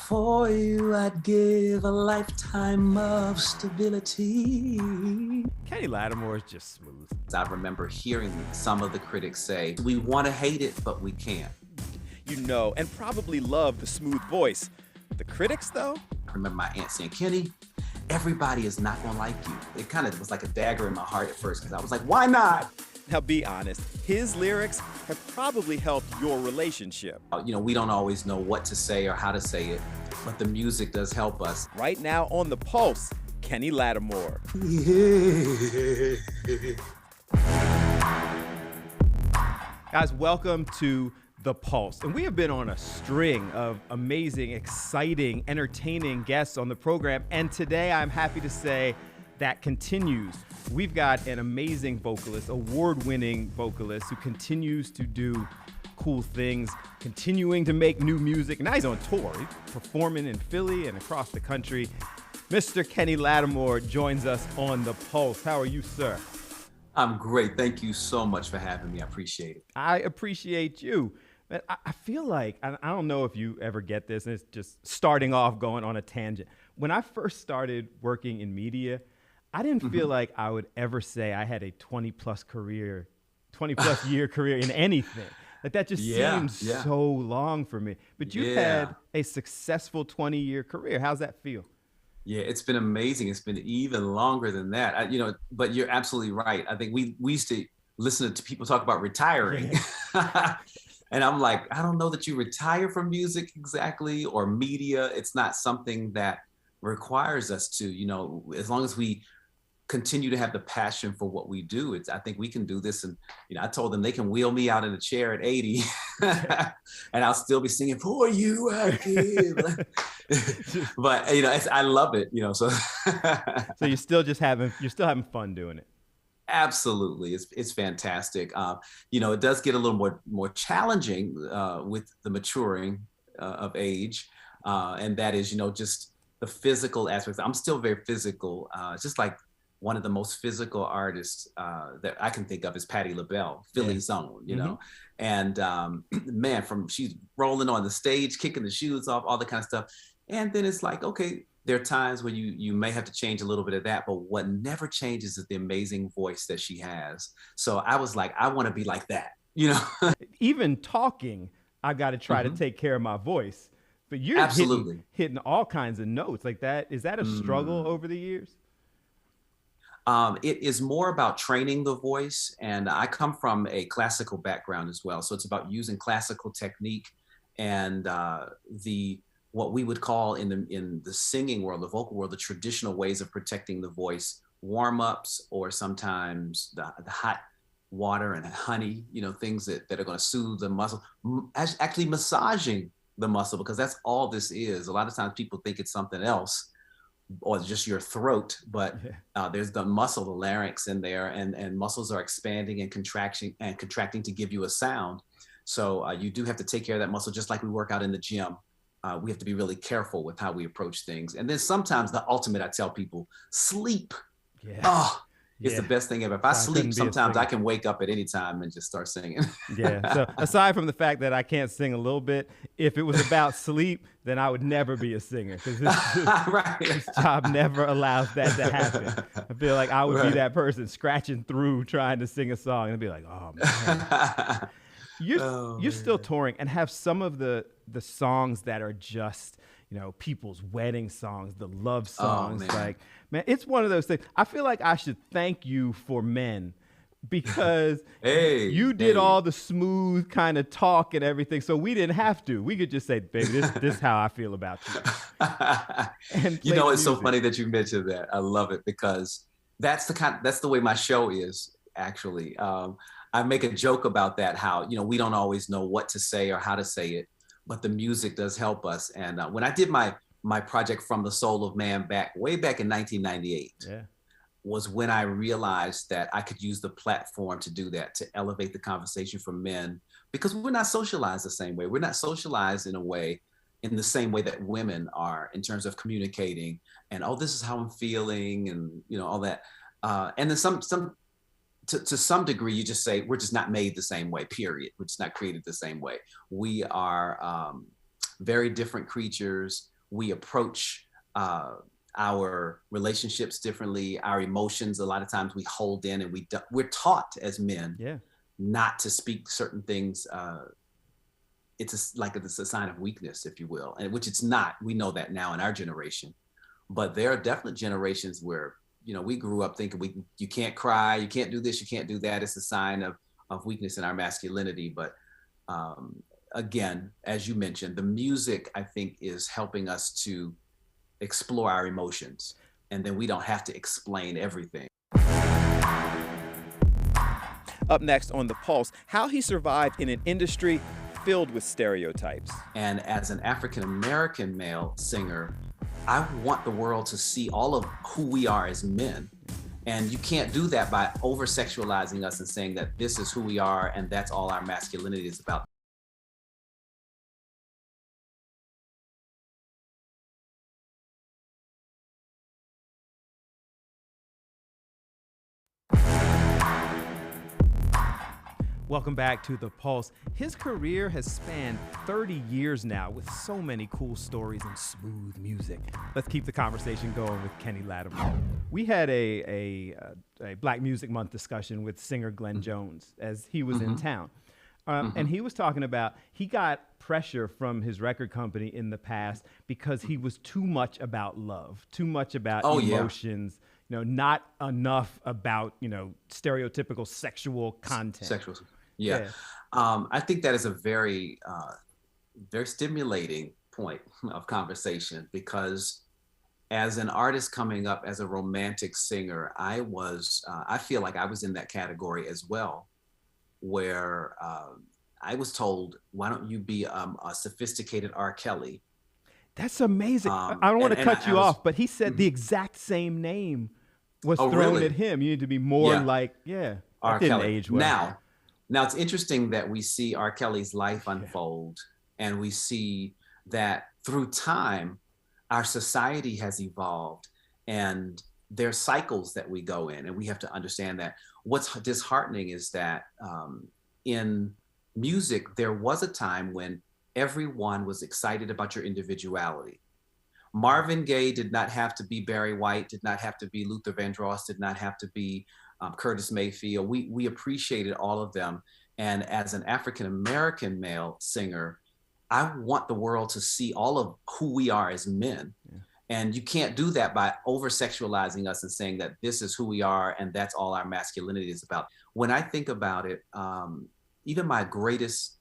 For you, I'd give a lifetime of stability. Kenny Lattimore is just smooth. I remember hearing some of the critics say, we want to hate it, but we can't. You know, and probably love the smooth voice. The critics, though? I remember my aunt saying, Kenny, everybody is not going to like you. It kind of was like a dagger in my heart at first, because I was like, why not? Now, be honest, his lyrics have probably helped your relationship. You know, we don't always know what to say or how to say it, but the music does help us. Right now on The Pulse, Kenny Lattimore. Guys, welcome to The Pulse. And we have been on a string of amazing, exciting, entertaining guests on the program. And today I'm happy to say that continues. We've got an amazing vocalist, award-winning vocalist who continues to do cool things, continuing to make new music. Now he's on tour. He's performing in Philly and across the country. Mr. Kenny Lattimore joins us on The Pulse. How are you, sir? I'm great. Thank you so much for having me. I appreciate it. I appreciate you. Man, I feel like, I don't know if you ever get this, and it's just starting off going on a tangent. When I first started working in media, I didn't feel like I would ever say I had a 20-plus year career in anything. Like that just seems so long for me. But you've had a successful 20-year career. How's that feel? Yeah, it's been amazing. It's been even longer than that. But you're absolutely right. I think we used to listen to people talk about retiring. And I'm like, I don't know that you retire from music exactly, or media. It's not something that requires us to, as long as we continue to have the passion for what we do. I think we can do this. And, I told them they can wheel me out in a chair at 80 and I'll still be singing For You I Give. But, I love it, so. So you're still having fun doing it. Absolutely. It's fantastic. It does get a little more challenging with the maturing of age. And that is, just the physical aspects. I'm still very physical, just like one of the most physical artists that I can think of is Patti LaBelle, Philly's own, and man, she's rolling on the stage, kicking the shoes off, all the kind of stuff. And then it's like, okay, there are times where you may have to change a little bit of that, but what never changes is the amazing voice that she has. So I was like, I want to be like that, Even talking, I got to try to take care of my voice. But you're hitting all kinds of notes like that. Is that a struggle over the years? It is more about training the voice, and I come from a classical background as well. So it's about using classical technique and what we would call in the singing world, the vocal world, the traditional ways of protecting the voice, warm-ups, or sometimes the hot water and honey, things that are going to soothe the muscle, actually massaging the muscle, because that's all this is. A lot of times people think it's something else, or just your throat, but there's the muscle, the larynx in there, and muscles are expanding and contracting to give you a sound. So you do have to take care of that muscle, just like we work out in the gym. We have to be really careful with how we approach things. And then sometimes the ultimate, I tell people, sleep. It's the best thing ever. If I sleep, sometimes I can wake up at any time and just start singing. So aside from the fact that I can't sing a little bit, if it was about sleep, then I would never be a singer, because this job never allows that to happen. I feel like I would be that person scratching through trying to sing a song and be like, oh man. You're still touring and have some of the songs that are just, people's wedding songs, the love songs. Man, it's one of those things. I feel like I should thank you for men, because you did all the smooth kind of talk and everything, so we didn't have to. We could just say, baby, this is how I feel about you. And it's so funny that you mentioned that. I love it, because that's the way my show is, actually. I make a joke about that, how, we don't always know what to say or how to say it, but the music does help us. And when I did my project From the Soul of Man way back in 1998, was when I realized that I could use the platform to do that, to elevate the conversation for men, because we're not socialized the same way. We're not socialized in the same way that women are, in terms of communicating and, this is how I'm feeling, and, all that. And then to some degree, you just say, we're just not made the same way, period. We're just not created the same way. We are very different creatures. we approach our relationships differently, our emotions. A lot of times we hold in, and we're taught as men not to speak certain things. It's a sign of weakness, if you will, and which it's not. We know that now in our generation, but there are definitely generations where, we grew up thinking you can't cry, you can't do this, you can't do that. It's a sign of weakness in our masculinity. But again, as you mentioned, the music, I think, is helping us to explore our emotions, and then we don't have to explain everything. Up next on The Pulse, how he survived in an industry filled with stereotypes. And as an African-American male singer, I want the world to see all of who we are as men. And you can't do that by over-sexualizing us and saying that this is who we are and that's all our masculinity is about. Welcome back to The Pulse. His career has spanned 30 years now with so many cool stories and smooth music. Let's keep the conversation going with Kenny Lattimore. We had a Black Music Month discussion with singer Glenn Jones as he was in town. And he was talking about he got pressure from his record company in the past because he was too much about love, too much about emotions, not enough about, stereotypical sexual content. Yeah. I think that is a very, very stimulating point of conversation, because as an artist coming up as a romantic singer, I feel like I was in that category as well, where I was told, why don't you be a sophisticated R. Kelly? That's amazing. I don't want to cut you off, but he said the exact same name was thrown at him. You need to be more like, R. Didn't Kelly. age well. Now it's interesting that we see R. Kelly's life unfold, and we see that through time, our society has evolved, and there are cycles that we go in, and we have to understand that. What's disheartening is that in music, there was a time when everyone was excited about your individuality. Marvin Gaye did not have to be Barry White, did not have to be Luther Vandross, did not have to be Curtis Mayfield. We appreciated all of them. And as an African-American male singer, I want the world to see all of who we are as men. And you can't do that by over-sexualizing us and saying that this is who we are and that's all our masculinity is about. When I think about it, even my greatest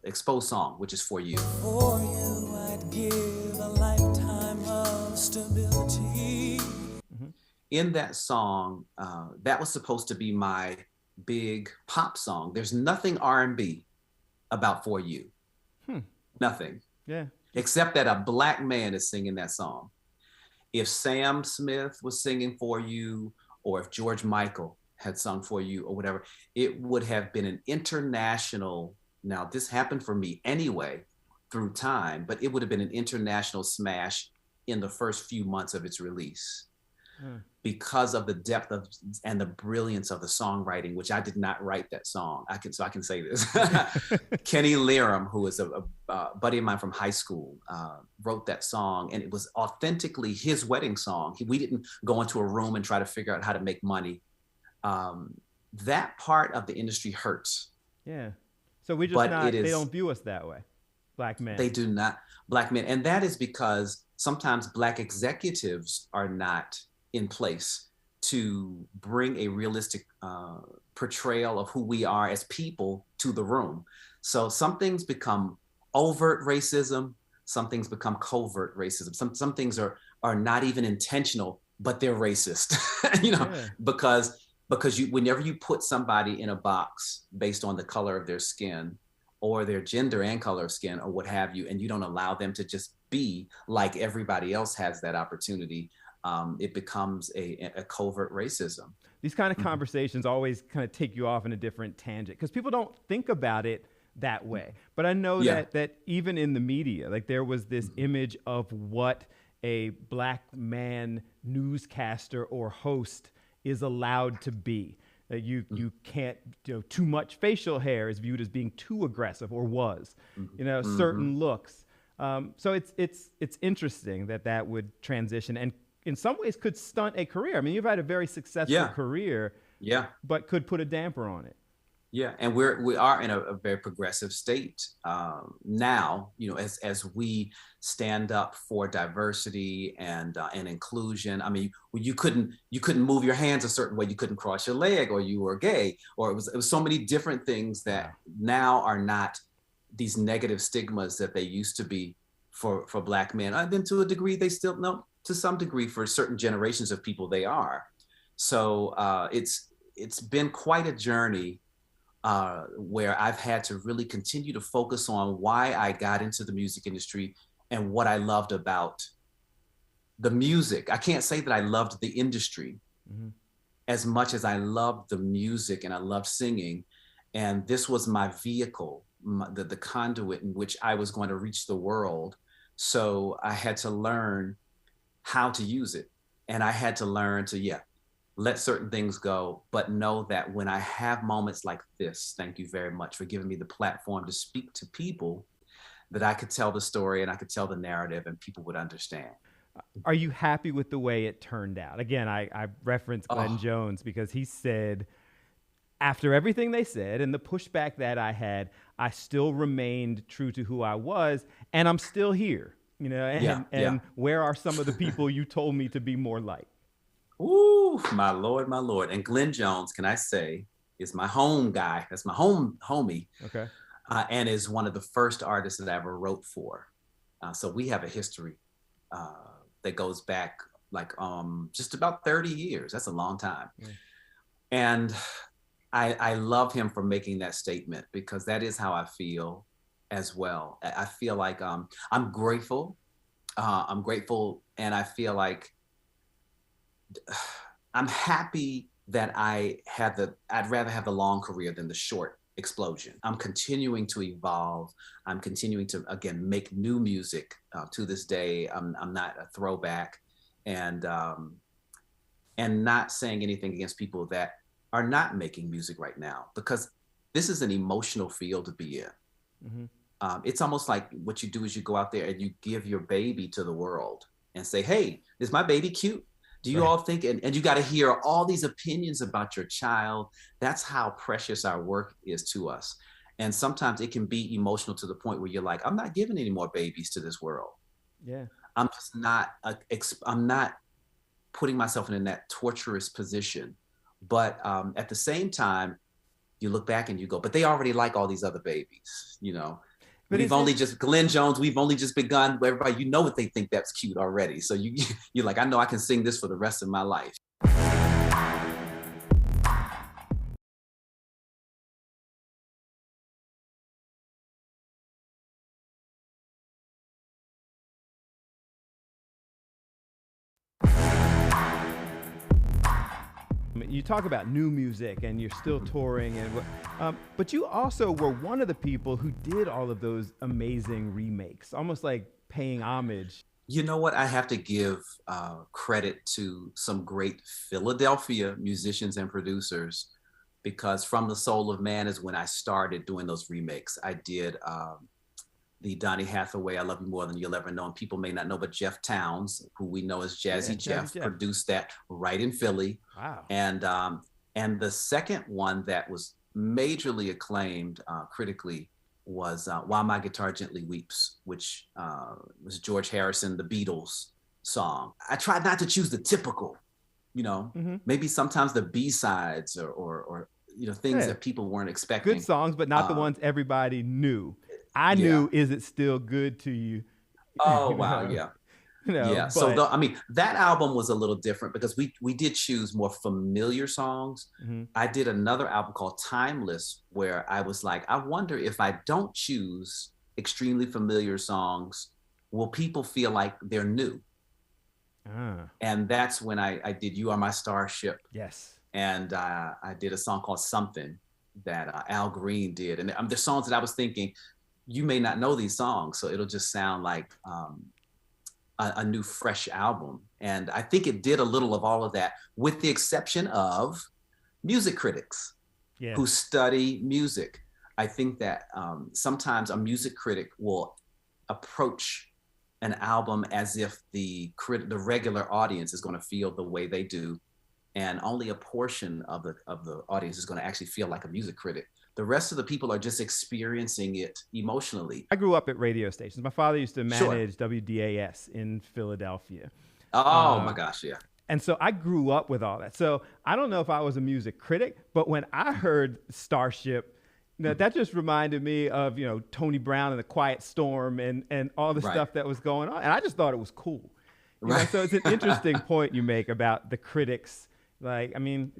exposed song, which is For You. For you, I'd give a lifetime of stability. In that song, that was supposed to be my big pop song. There's nothing R&B about For You. Nothing. Except that a Black man is singing that song. If Sam Smith was singing For You, or if George Michael had sung For You or whatever, it would have been an international. Now, this happened for me anyway through time, but it would have been an international smash in the first few months of its release because of the depth of and the brilliance of the songwriting, which I did not write that song. I can say this. Kenny Lattimore, who is a buddy of mine from high school, wrote that song, and it was authentically his wedding song. We didn't go into a room and try to figure out how to make money. That part of the industry hurts. So we just they don't view us that way, Black men. They do not, Black men. And that is because sometimes Black executives are not in place to bring a realistic portrayal of who we are as people to the room. So some things become overt racism, some things become covert racism. Some things are not even intentional, but they're racist, because whenever you put somebody in a box based on the color of their skin or their gender and color of skin or what have you, and you don't allow them to just be like everybody else has that opportunity, it becomes a covert racism. These kind of conversations always kind of take you off in a different tangent because people don't think about it that way. But I know that even in the media, like there was this image of what a Black man newscaster or host is allowed to be. You can't, too much facial hair is viewed as being too aggressive or was, certain looks. So it's interesting that would transition and in some ways could stunt a career. I mean, you've had a very successful career, but could put a damper on it. Yeah, and we are in a very progressive state now. You know, as we stand up for diversity and inclusion. I mean, you couldn't move your hands a certain way. You couldn't cross your leg, or you were gay, or it was so many different things that now are not these negative stigmas that they used to be for Black men. And then to a degree, they still no, to some degree for certain generations of people they are. So it's been quite a journey. Where I've had to really continue to focus on why I got into the music industry and what I loved about the music. I can't say that I loved the industry as much as I loved the music and I loved singing. And this was my vehicle, the conduit in which I was going to reach the world. So I had to learn how to use it. And I had to learn to, let certain things go, but know that when I have moments like this, thank you very much for giving me the platform to speak to people, that I could tell the story and I could tell the narrative and people would understand. Are you happy with the way it turned out? Again, I referenced Glenn Jones because he said, after everything they said and the pushback that I had, I still remained true to who I was, and I'm still here, you know, and where are some of the people you told me to be more like? Ooh, my Lord, my Lord. And Glenn Jones, can I say, is my home guy. That's my homie. Okay. And is one of the first artists that I ever wrote for. So we have a history that goes back like just about 30 years. That's a long time. And I love him for making that statement because that is how I feel as well. I feel like I'm grateful. And I feel like I'm happy that I'd rather have the long career than the short explosion. I'm continuing to evolve. I'm continuing to, again, make new music to this day. I'm not a throwback, and not saying anything against people that are not making music right now, because this is an emotional field to be in. It's almost like what you do is you go out there and you give your baby to the world and say, hey, is my baby cute? Do you all think, and you got to hear all these opinions about your child. That's how precious our work is to us. And sometimes it can be emotional to the point where you're like, I'm not giving any more babies to this world. Yeah. I'm just not, I'm not putting myself in that torturous position. But at the same time, you look back and you go, but they already like all these other babies, you know. But Glenn Jones, we've only just begun. Everybody, you know what they think that's cute already. So you're like, I know I can sing this for the rest of my life. You talk about new music and you're still touring, but you also were one of the people who did all of those amazing remakes, almost like paying homage. You know what? I have to give credit to some great Philadelphia musicians and producers, because From the Soul of Man is when I started doing those remakes. I did the Donny Hathaway, I Love You More Than You'll Ever Know. And people may not know, but Jeff Towns, who we know as Jazzy Jeff, produced that right in Philly. Wow. And the second one that was majorly acclaimed critically was While My Guitar Gently Weeps, which was George Harrison, the Beatles song. I tried not to choose the typical, you know, maybe sometimes the B-sides or you know, things that people weren't expecting. Good songs, but not the ones everybody knew. I knew, Is It Still Good to You? Oh, wow, yeah. You know, yeah. So I mean, that album was a little different because we did choose more familiar songs. I did another album called Timeless, where I was like, I wonder if I don't choose extremely familiar songs, will people feel like they're new? And that's when I did You Are My Starship. Yes. And I did a song called Something that Al Green did. And the songs that I was thinking, you may not know these songs, so it'll just sound like a new, fresh album. And I think it did a little of all of that, with the exception of music critics who study music. I think that sometimes a music critic will approach an album as if the regular audience is going to feel the way they do, and only a portion of the audience is going to actually feel like a music critic. The rest of the people are just experiencing it emotionally. I grew up at radio stations. My father used to manage WDAS in Philadelphia. Oh my gosh, yeah. And so I grew up with all that. So I don't know if I was a music critic, but when I heard Starship, that just reminded me of, Tony Brown and the Quiet Storm and all the stuff that was going on. And I just thought it was cool. So it's an interesting point you make about the critics. Like, I mean,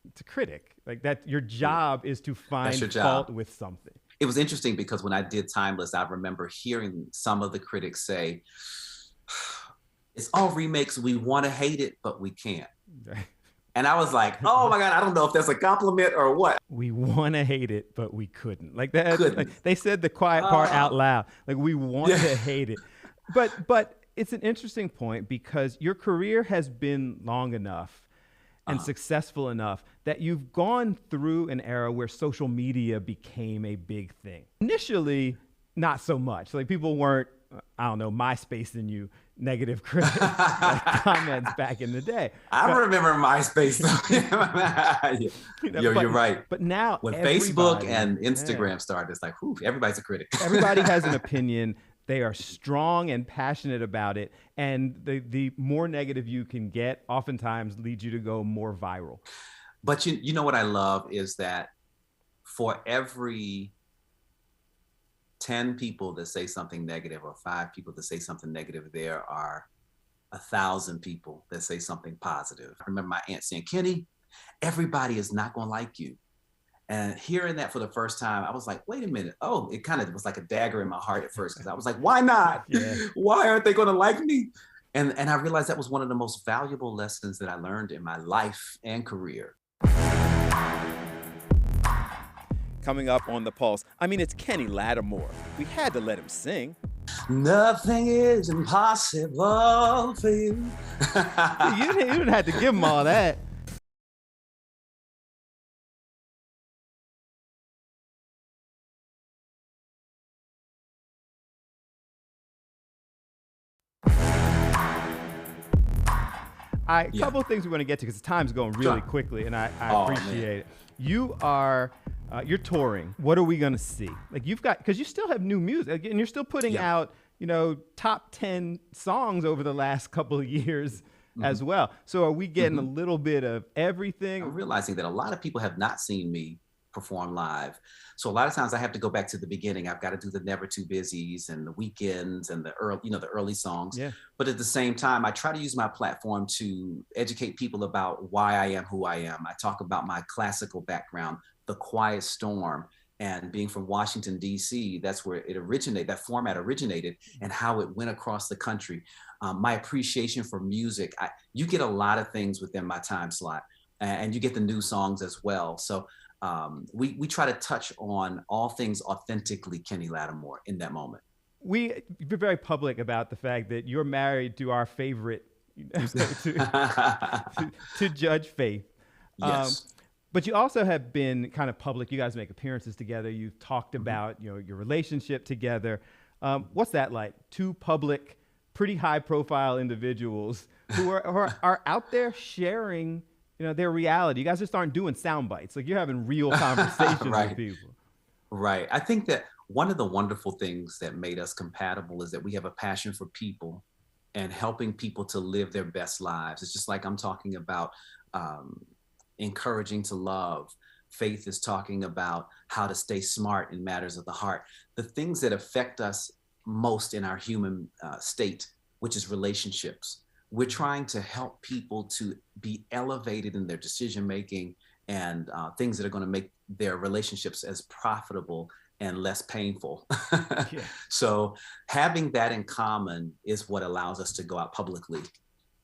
it's a critic. Like, that your job is to find fault with something. It was interesting because when I did Timeless, I remember hearing some of the critics say, it's all remakes. We want to hate it, but we can't. And I was like, oh my God, I don't know if that's a compliment or what. We want to hate it, but we couldn't. Like that. Like, they said the quiet part out loud. Like, we want to hate it. But it's an interesting point because your career has been long enough and successful enough that you've gone through an era where social media became a big thing. Initially, not so much. Like, people weren't, MySpacing you negative critics comments back in the day. I remember MySpace. You're right. But now when Facebook and Instagram started, it's like, whew, everybody's a critic. Everybody has an opinion. They are strong and passionate about it. And the more negative you can get oftentimes leads you to go more viral. But you know what I love is that for every 10 people that say something negative or 5 people that say something negative, there are 1,000 people that say something positive. I remember my aunt saying, Kenny, everybody is not going to like you. And hearing that for the first time, I was like, wait a minute. Oh, it kind of was like a dagger in my heart at first because I was like, why not? Why aren't they going to like me? And I realized that was one of the most valuable lessons that I learned in my life and career. Coming up on The Pulse, it's Kenny Lattimore. We had to let him sing. Nothing is impossible for you. You didn't have to give him all that. A couple of things we want to get to because time's going really quickly, and I appreciate it. You're touring. What are we going to see? Like, because you still have new music, and you're still putting out, top 10 songs over the last couple of years as well. So are we getting a little bit of everything? I'm realizing that a lot of people have not seen me perform live. So a lot of times I have to go back to the beginning. I've got to do the Never Too Busies and the Weekends and the early songs. Yeah. But at the same time, I try to use my platform to educate people about why I am who I am. I talk about my classical background, the Quiet Storm, and being from Washington, D.C., that's where that format originated, and how it went across the country. My appreciation for music, you get a lot of things within my time slot, and you get the new songs as well. So we try to touch on all things authentically Kenny Lattimore in that moment. We're very public about the fact that you're married to our favorite, to Judge Faith. Yes. But you also have been kind of public. You guys make appearances together. You've talked about your relationship together. What's that like? 2 public, pretty high-profile individuals who are out there sharing their reality. You guys just aren't doing sound bites. Like, you're having real conversations with people. Right. I think that one of the wonderful things that made us compatible is that we have a passion for people and helping people to live their best lives. It's just like I'm talking about encouraging to love. Faith is talking about how to stay smart in matters of the heart. The things that affect us most in our human state, which is relationships. We're trying to help people to be elevated in their decision-making and things that are going to make their relationships as profitable and less painful. So having that in common is what allows us to go out publicly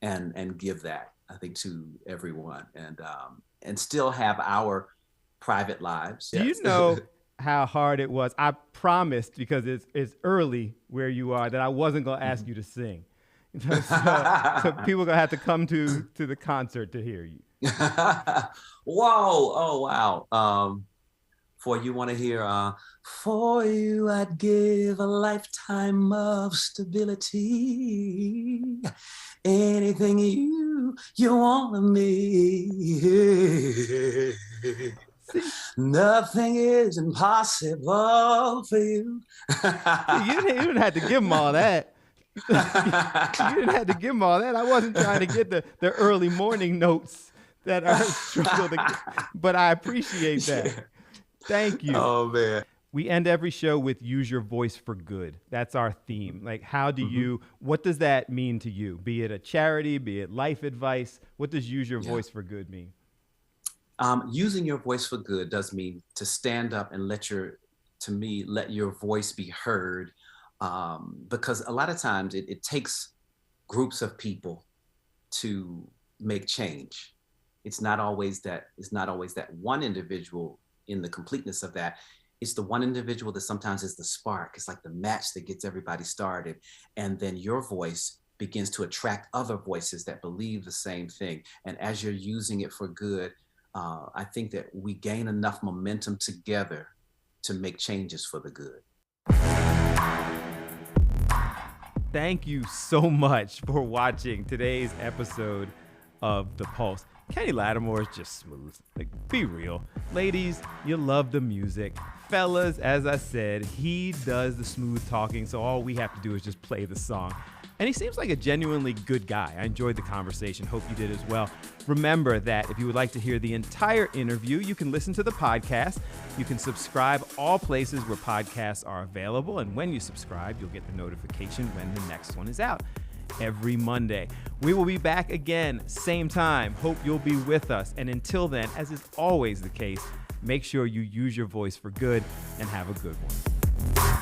and give that, I think, to everyone, and still have our private lies. Do you know how hard it was? I promised, because it's early where you are, that I wasn't going to ask you to sing. So people are gonna have to come to the concert to hear you. Whoa! Oh wow! For you want to hear, for you I'd give a lifetime of stability. Anything you want of me. Nothing is impossible for you. You didn't have to give him all that. You didn't have to give him all that. I wasn't trying to get the early morning notes that are struggle to get, but I appreciate that. Thank you. Oh, man. We end every show with use your voice for good. That's our theme. Like, how do you, what does that mean to you? Be it a charity, be it life advice. What does use your voice for good mean? Using your voice for good does mean to stand up and let your voice be heard. Because a lot of times it takes groups of people to make change. It's not always that one individual in the completeness of that. It's the one individual that sometimes is the spark. It's like the match that gets everybody started. And then your voice begins to attract other voices that believe the same thing. And as you're using it for good, I think that we gain enough momentum together to make changes for the good. Thank you so much for watching today's episode of The Pulse. Kenny Lattimore is just smooth. Like, be real. Ladies, you love the music. Fellas, as I said, he does the smooth talking, so all we have to do is just play the song. And he seems like a genuinely good guy. I enjoyed the conversation. Hope you did as well. Remember that if you would like to hear the entire interview, you can listen to the podcast. You can subscribe all places where podcasts are available. And when you subscribe, you'll get the notification when the next one is out every Monday. We will be back again, same time. Hope you'll be with us. And until then, as is always the case, make sure you use your voice for good and have a good one.